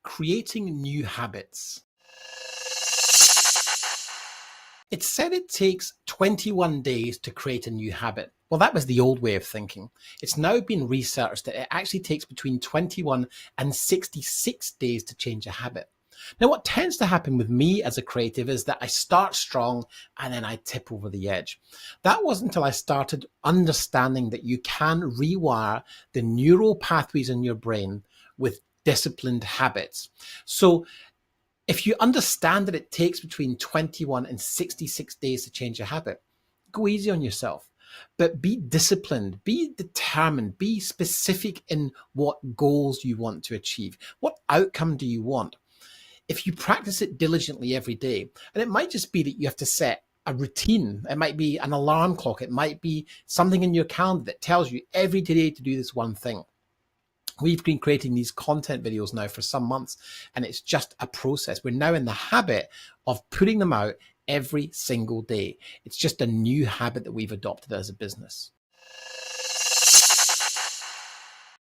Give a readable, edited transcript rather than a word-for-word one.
creating new habits. It's said it takes 21 days to create a new habit. Well, that was the old way of thinking. It's now been researched that it actually takes between 21 and 66 days to change a habit. Now, what tends to happen with me as a creative is that I start strong and then I tip over the edge. That wasn't until I started understanding that you can rewire the neural pathways in your brain with disciplined habits. So if you understand that it takes between 21 and 66 days to change a habit, go easy on yourself. But be disciplined, be determined, be specific in what goals you want to achieve. What outcome do you want? If you practice it diligently every day, and it might just be that you have to set a routine. It might be an alarm clock. It might be something in your calendar that tells you every day to do this one thing. We've been creating these content videos now for some months, and it's just a process. We're now in the habit of putting them out every single day. It's just a new habit that we've adopted as a business.